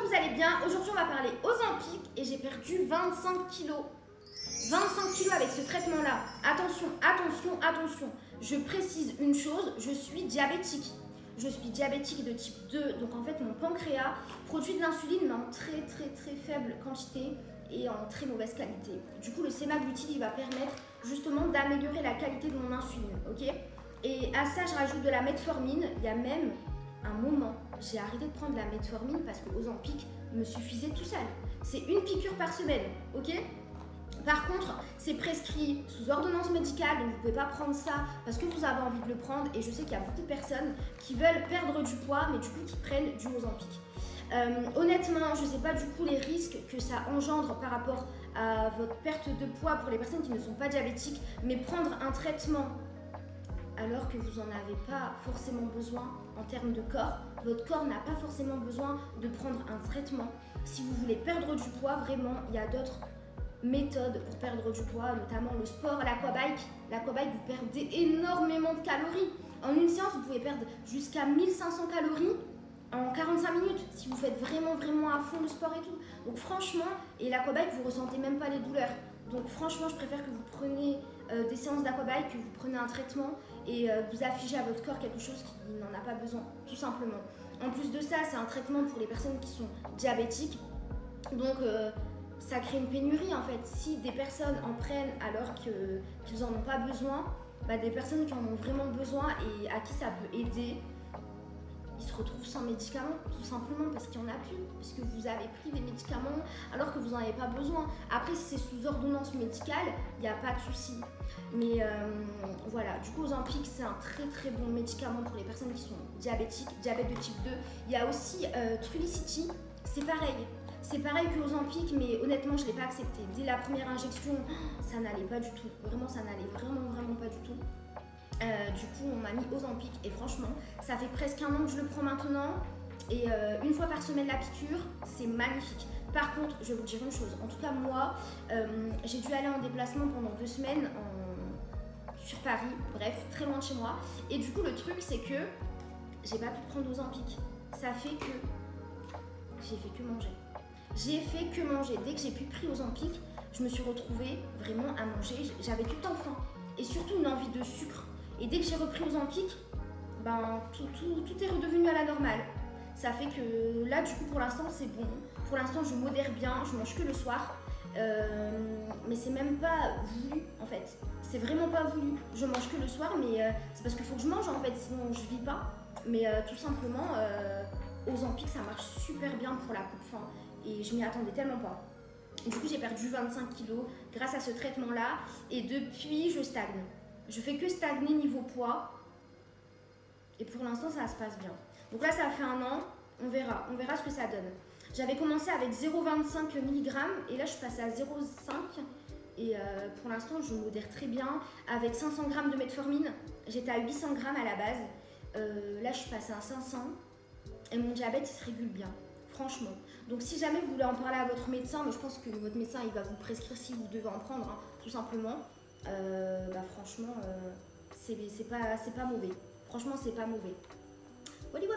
vous allez bien. Aujourd'hui, on va parler Ozempic et j'ai perdu 25 kilos. 25 kilos avec ce traitement-là. Attention, attention, attention. Je précise une chose, je suis diabétique. Je suis diabétique de type 2, donc en fait mon pancréas produit de l'insuline mais en très faible quantité et en très mauvaise qualité. Du coup le semaglutide il va permettre justement d'améliorer la qualité de mon insuline, ok? Et à ça je rajoute de la metformine. Il y a même un moment, j'ai arrêté de prendre de la metformine parce que Ozempic me suffisait tout seul. C'est une piqûre par semaine, ok? Par contre, c'est prescrit sous ordonnance médicale, donc vous ne pouvez pas prendre ça parce que vous avez envie de le prendre. Et je sais qu'il y a beaucoup de personnes qui veulent perdre du poids, mais du coup qui prennent du Ozempic. Honnêtement, je ne sais pas du coup les risques que ça engendre par rapport à votre perte de poids pour les personnes qui ne sont pas diabétiques, mais prendre un traitement alors que vous n'en avez pas forcément besoin en termes de corps. Votre corps n'a pas forcément besoin de prendre un traitement. Si vous voulez perdre du poids, vraiment, il y a d'autres méthodes pour perdre du poids, notamment le sport, l'aquabike. L'aquabike, vous perdez énormément de calories. En une séance, vous pouvez perdre jusqu'à 1500 calories en 45 minutes si vous faites vraiment à fond le sport et tout. Donc franchement, et l'aquabike, vous ressentez même pas les douleurs. Donc franchement, je préfère que vous preniez des séances d'aquabike, que vous preniez un traitement et vous affligez à votre corps quelque chose qui n'en a pas besoin, tout simplement. En plus de ça, c'est un traitement pour les personnes qui sont diabétiques. Donc ça crée une pénurie en fait. Si des personnes en prennent alors qu'ils n'en ont pas besoin, bah, des personnes qui en ont vraiment besoin et à qui ça peut aider, ils se retrouvent sans médicaments, tout simplement parce qu'il n'y en a plus, parce que vous avez pris des médicaments alors que vous n'en avez pas besoin. Après, si c'est sous ordonnance médicale, il n'y a pas de souci. Mais voilà, du coup, Ozempic, c'est un très bon médicament pour les personnes qui sont diabétiques, diabète de type 2. Il y a aussi Trulicity, c'est pareil. C'est pareil que Ozempic, mais honnêtement, je ne l'ai pas accepté. Dès la première injection, ça n'allait pas du tout. Vraiment, ça n'allait vraiment pas du tout. Du coup, on m'a mis Ozempic et franchement, ça fait presque un an que je le prends maintenant. Et une fois par semaine la piqûre, c'est magnifique. Par contre, je vais vous dire une chose. En tout cas, moi, j'ai dû aller en déplacement pendant 2 semaines sur Paris. Bref, très loin de chez moi. Et du coup, le truc, c'est que j'ai pas pu prendre Ozempic. Ça fait que j'ai fait que manger. J'ai fait que manger. Dès que j'ai plus pris Ozempic, je me suis retrouvée vraiment à manger. J'avais tout le temps faim et surtout une envie de sucre. Et dès que j'ai repris Ozempic, ben, tout est redevenu à la normale. Ça fait que là, du coup, pour l'instant, c'est bon. Pour l'instant, je modère bien. Je mange que le soir. Mais c'est même pas voulu, en fait. C'est vraiment pas voulu. Je mange que le soir, mais c'est parce qu'il faut que je mange, en fait. Sinon, je vis pas. Mais tout simplement, Ozempic, ça marche super bien pour la coupe-faim. Et je m'y attendais tellement pas. Et du coup, j'ai perdu 25 kilos grâce à ce traitement-là. Et depuis, je stagne. Je fais que stagner niveau poids. Et pour l'instant, ça se passe bien. Donc là, ça fait un an. On verra ce que ça donne. J'avais commencé avec 0,25 mg. Et là, je suis passée à 0,5. Et pour l'instant, je modère très bien. Avec 500 g de metformine, j'étais à 800 g à la base. Là, je suis passée à 500. Et mon diabète, il se régule bien. Franchement. Donc si jamais vous voulez en parler à votre médecin, mais je pense que votre médecin il va vous prescrire si vous devez en prendre, hein, tout simplement. Bah franchement, c'est pas mauvais. Franchement, c'est pas mauvais. Voilà.